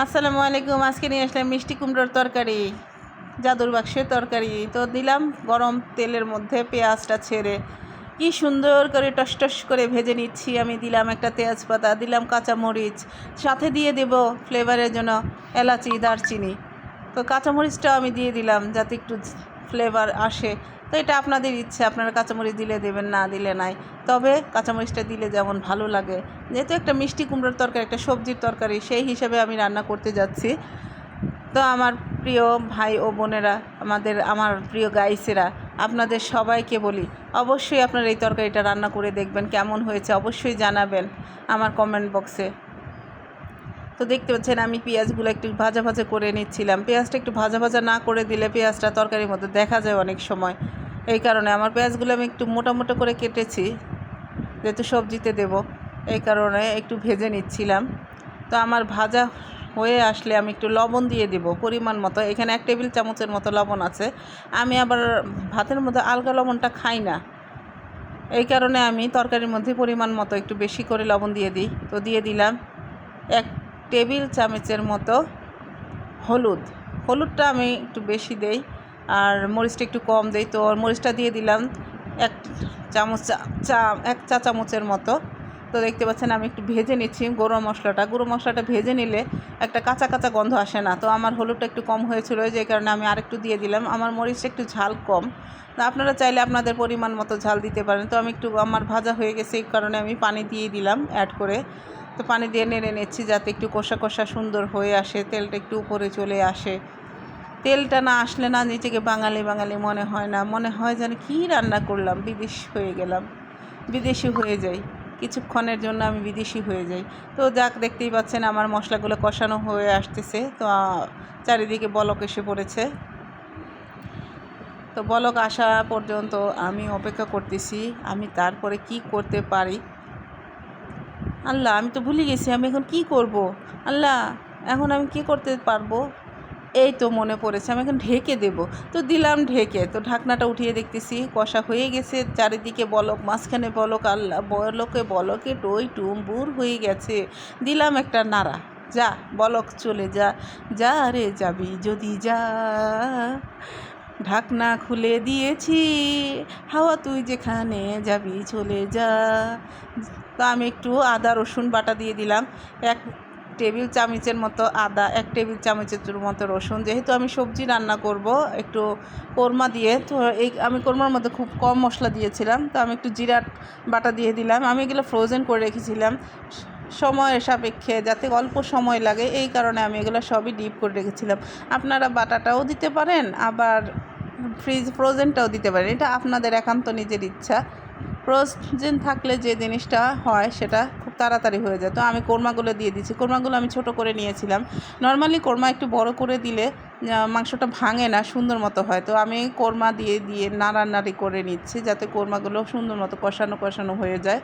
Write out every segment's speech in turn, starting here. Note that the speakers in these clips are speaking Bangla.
আসসালামু আলাইকুম। আজকে নিয়ে আসলাম মিষ্টি কুমড়োর তরকারি, জাদুর বাক্সের তরকারি। তো দিলাম গরম তেলের মধ্যে পেঁয়াজটা ছেড়ে কি সুন্দর করে টস টস করে ভেজে নিচ্ছি। আমি দিলাম একটা তেজপাতা, দিলাম কাঁচামরিচ, সাথে দিয়ে দেব ফ্লেভারের জন্য এলাচি, দারচিনি। তো কাঁচামরিচটাও আমি দিয়ে দিলাম যাতে একটু ফ্লেভার আসে। তো এটা আপনাদের ইচ্ছে, আপনারা কাঁচামরিচ দিলে দেবেন, না দিলে নাই। তবে কাঁচামরিচটা দিলে যেমন ভালো লাগে, যেহেতু একটা মিষ্টি কুমড়োর তরকারি, একটা সবজির তরকারি, সেই হিসাবে আমি রান্না করতে যাচ্ছি। তো আমার প্রিয় ভাই ও বোনেরা, আমার প্রিয় গাইসেরা, আপনাদের সবাইকে বলি অবশ্যই আপনারা এই তরকারিটা রান্না করে দেখবেন, কেমন হয়েছে অবশ্যই জানাবেন আমার কমেন্ট বক্সে। তো দেখতে পাচ্ছেন আমি পেঁয়াজগুলো একটু ভাজা ভাজা করে নিচ্ছিলাম। পেঁয়াজটা একটু ভাজা ভাজা না করে দিলে পেঁয়াজটা তরকারির মধ্যে দেখা যায় অনেক সময়। এই কারণে আমার পেঁয়াজগুলো আমি একটু মোটা মোটা করে কেটেছি, যেহেতু সবজিতে দেব, এই কারণে একটু ভেজে নিচ্ছিলাম। তো আমার ভাজা হয়ে আসলে আমি একটু লবণ দিয়ে দেব পরিমাণ মতো। এখানে 1 টেবিল চামচের মতো লবণ আছে। আমি আবার ভাতের মধ্যে আলগা লবণটা খাই না, এই কারণে আমি তরকারির মধ্যে পরিমাণ মতো একটু বেশি করে লবণ দিয়ে দিই। তো দিয়ে দিলাম 1 টেবিল চামচের মতো হলুদটা আমি একটু বেশি দেই, আর মরিচটা একটু কম দেই। তো মরিচটা দিয়ে দিলাম 1 চামচ, 1 চা চামচের মতো। তো দেখতে পাচ্ছেন আমি একটু ভেজে নিচ্ছি গুঁড়ো মশলাটা ভেজে নিলে একটা কাঁচা কাঁচা গন্ধ আসে না। তো আমার হলুদটা একটু কম হয়েছিল, যে কারণে আমি আরেকটু দিয়ে দিলাম। আমার মরিচটা একটু ঝাল কম, তো আপনারা চাইলে আপনাদের পরিমাণ মতো ঝাল দিতে পারেন। তো আমি একটু, আমার ভাজা হয়ে গেছে, এই কারণে আমি পানি দিয়ে দিলাম অ্যাড করে। তো পানি দিয়ে নেড়ে নিচ্ছি যাতে একটু কষা কষা সুন্দর হয়ে আসে, তেলটা একটু উপরে চলে আসে। তেলটা না আসলে না নিজেকে বাঙালি বাঙালি মনে হয় না, মনে হয় যেন কী রান্না করলাম, বিদেশি হয়ে যাই। কিছুক্ষণের জন্য আমি বিদেশি হয়ে যাই। তো যাক, দেখতেই পাচ্ছেন আমার মশলাগুলো কষানো হয়ে আসতেছে। তো চারিদিকে বলক এসে পড়েছে। তো বলক আসা পর্যন্ত আমি অপেক্ষা করতেছি, আমি তারপরে কি করতে পারি। আল্লাহ, আমি তো ভুলে গেছি আমি এখন কি করব। আল্লাহ, এখন আমি কি করতে পারবো, এই তো মনে পড়েছে, আমি এখন ঢেকে দেব। তো দিলাম ঢেকে। তো ঢাকনাটা উঠিয়ে দেখতেছি কষা হয়ে গেছে, চারিদিকে বলক, মাঝখানে বলক। আল্লাহ, বলকে টই টুম্বুর হয়ে গেছে। দিলাম একটা নাড়া, যা বলক চলে যা, যা রে যাবি যদি যা, ঢাকনা খুলে দিয়েছি, হাওয়া তুই যেখানে যাবি চলে যা। তো আমি একটু আদা রসুন বাটা দিয়ে দিলাম, 1 টেবিল চামচের মতো আদা, 1 টেবিল চামচের মতো রসুন। যেহেতু আমি সবজি রান্না করব একটু কোরমা দিয়ে, তো এই আমি কোরমার মধ্যে খুব কম মশলা দিয়েছিলাম। তো আমি একটু জিরা বাটা দিয়ে দিলাম। আমি এগুলো ফ্রোজেন করে রেখেছিলাম সময়ের সাপেক্ষে, যাতে অল্প সময় লাগে, এই কারণে আমি এগুলো সবই ডিপ করে রেখেছিলাম। আপনারা বাটাটাও দিতে পারেন, আবার ফ্রোজেনটাও দিতে পারেন, এটা আপনাদের একান্ত নিজের ইচ্ছা। ফ্রোজেন থাকলে যে জিনিসটা হয় সেটা খুব তাড়াতাড়ি হয়ে যায়। তো আমি কোরমাগুলো দিয়ে দিচ্ছি। কোরমাগুলো আমি ছোট করে নিয়েছিলাম। নর্মালি কোরমা একটু বড় করে দিলে মাংসটা ভাঙে না, সুন্দর মতো হয়। তো আমি কোরমা দিয়ে নাড়ানাড়ি করে নিচ্ছি যাতে কোরমাগুলো সুন্দর মতো কষানো হয়ে যায়।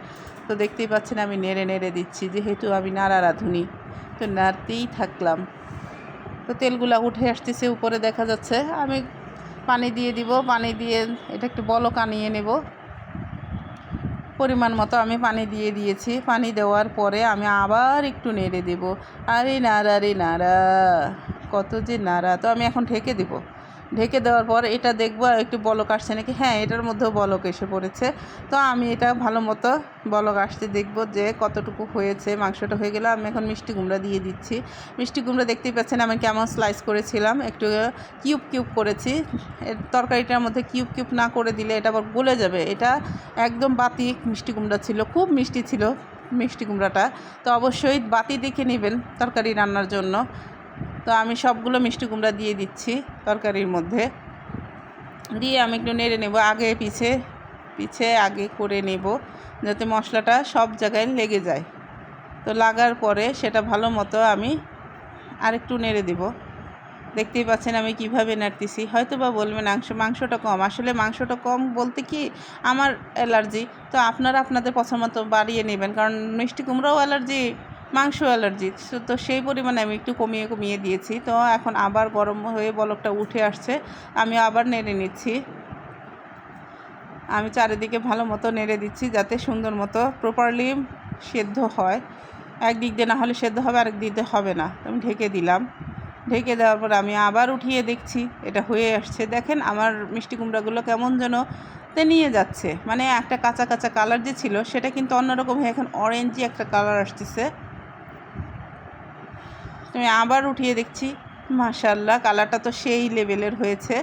তো দেখতেই পাচ্ছেন আমি নেড়ে নেড়ে দিচ্ছি, যেহেতু আমি নাড়া রাঁধুনি, তো নাড়তেই থাকলাম। তো তেলগুলো উঠে আসতেছে উপরে, দেখা যাচ্ছে। আমি পানি দিয়ে দিব, পানি দিয়ে এটা একটু বলক আনিয়ে নেব। পরিমাণ মতো আমি পানি দিয়ে দিয়েছি। পানি দেওয়ার পরে আমি আবার একটু নেড়ে দেব। আরে নাড়া রে নাড়া, কত যে নাড়া। তো আমি এখন ঢেকে দেব। ঢেকে দেওয়ার পর এটা দেখব একটু বলক আসছে নাকি। হ্যাঁ, এটার মধ্যেও বলক এসে পড়েছে। তো আমি এটা ভালো মতো বলক আসতে দেখব যে কতটুকু হয়েছে। মাংসটা হয়ে গেলে আমি এখন মিষ্টি কুমড়া দিয়ে দিচ্ছি। মিষ্টি কুমড়া দেখতেই পাচ্ছেন আমি কেমন স্লাইস করেছিলাম, একটু কিউব করেছি। তরকারিটার মধ্যে কিউব না করে দিলে এটা আবার গলে যাবে। এটা একদম বাতি মিষ্টি কুমড়া ছিল, খুব মিষ্টি ছিল মিষ্টি কুমড়াটা। তো অবশ্যই বাতি দেখে নেবেন তরকারি রান্নার জন্য। তো আমি সবগুলো মিষ্টি কুমড়া দিয়ে দিচ্ছি তরকারির মধ্যে। দিয়ে আমি একটু নেড়ে নেব, আগে পিছে আগে করে নেব, যাতে মশলাটা সব জায়গায় লেগে যায়। তো লাগার পরে সেটা ভালো মতো আমি আরেকটু নেড়ে দেব। দেখতেই পাচ্ছেন আমি কিভাবে নাড়তেছি। হয়তো বা বলবেন মাংসটা কম, আসলে মাংসটা কম বলতে কি আমার অ্যালার্জি। তো আপনারা আপনাদের পছন্দ মতো বাড়িয়ে নেবেন, কারণ মিষ্টি কুমড়াও অ্যালার্জি, মাংস অ্যালার্জি। তো সেই পরিমাণে আমি একটু কমিয়ে দিয়েছি। তো এখন আবার গরম হয়ে বলকটা উঠে আসছে, আমি আবার নেড়ে নিচ্ছি। আমি চারিদিকে ভালো মতো নেড়ে দিচ্ছি যাতে সুন্দর মতো প্রপারলি সেদ্ধ হয়। একদিক দিয়ে না হলে সেদ্ধ হবে, আরেক দিক দিয়ে হবে না। আমি ঢেকে দিলাম। ঢেকে দেওয়ার পর আমি আবার উঠিয়ে দেখছি এটা হয়ে আসছে। দেখেন আমার মিষ্টি কুমড়াগুলো কেমন যেন নিয়ে যাচ্ছে, মানে একটা কাঁচা কাঁচা কালার যে ছিল সেটা কিন্তু অন্যরকম হয়ে এখন অরেঞ্জি একটা কালার আসতেছে। আমি আবার উঠিয়ে দেখছি, মাশাআল্লাহ কালারটা তো সেই লেভেলের হয়েছে।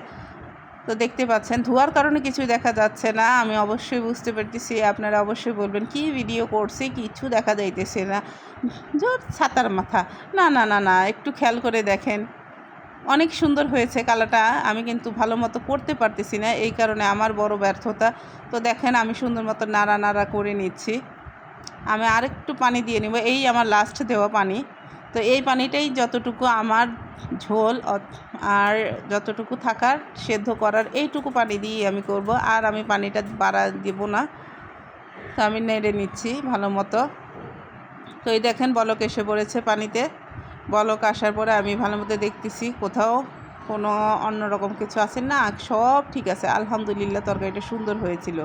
তো দেখতে পাচ্ছেন ধোয়ার কারণে কিছুই দেখা যাচ্ছে না, আমি অবশ্যই বুঝতে পারতেছি। আপনারা অবশ্যই বলবেন কি ভিডিও করছে, কিছু দেখা যাইতেছে না, জোর ছাতার মাথা। না না না না, একটু খেয়াল করে দেখেন, অনেক সুন্দর হয়েছে কালারটা। আমি কিন্তু ভালো মতো করতে পারতেছি না, এই কারণে আমার বড় ব্যর্থতা। তো দেখেন আমি সুন্দর মতো নাড়া নাড়া করে নিচ্ছি। আমি আরেকটু পানি দিয়ে নেব, এই আমার লাস্ট দেওয়া পানি। তো এই পানিটাই যতটুকু আমার ঝোল আর যতটুকু থাকার সেদ্ধ করার এইটুকু পানি দিয়ে আমি করব, আর আমি পানিটা বাড়া দেব না। তো আমি নেড়ে নিচ্ছি ভালো মতো। তো এই দেখেন বলক এসে পড়েছে পানিতে। বলক আসার পরে আমি ভালো মতো দেখতেছি কোথাও কোনো অন্যরকম কিছু আছে না, সব ঠিক আছে, আলহামদুলিল্লাহ তরকারিটা সুন্দর হয়েছিল।